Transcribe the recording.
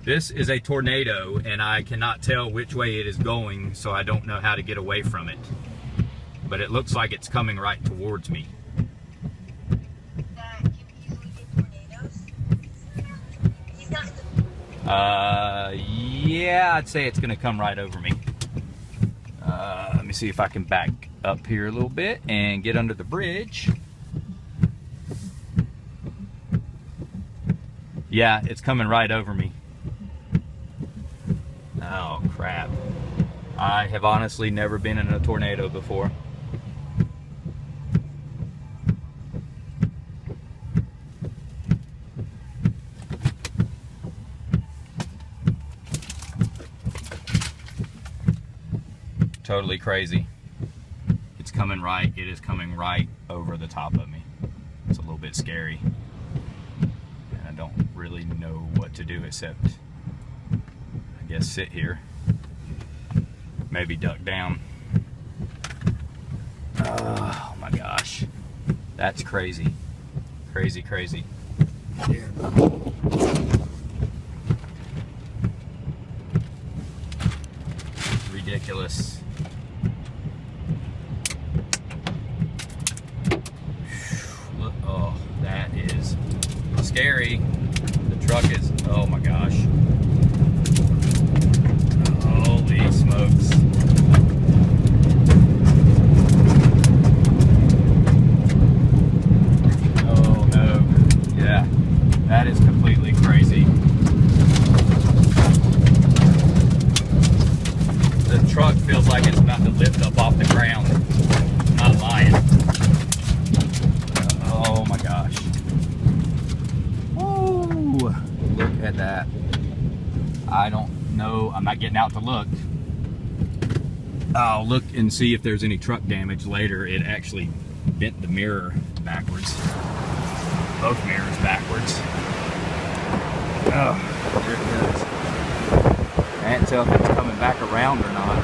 This is a tornado, and I cannot tell which way it is going, so I don't know how to get away from it. But it looks like it's coming right towards me. That can easily get tornadoes. He's not in the... Yeah, I'd say it's gonna come right over me. Let me see if I can back up here a little bit and get under the bridge. Yeah, it's coming right over me. Oh, crap. I have honestly never been in a tornado before. Totally crazy. It's coming right, it is coming right over the top of me. It's a little bit scary. And I don't really know what to do except, I guess, sit here. Maybe duck down. Oh my gosh. That's crazy. Crazy, crazy. Yeah. Ridiculous. Oh, that is scary. The truck is, oh my gosh. Holy smokes. Oh no. Yeah, that is completely crazy. The truck feels like it's about to lift up off the ground. I'm not lying. Oh my gosh. Woo! Look at that. I don't know. I'm not getting out to look. I'll look and see if there's any truck damage later. It actually bent the mirror backwards. Both mirrors backwards. Oh, there it goes. I can't tell if it's coming back around or not.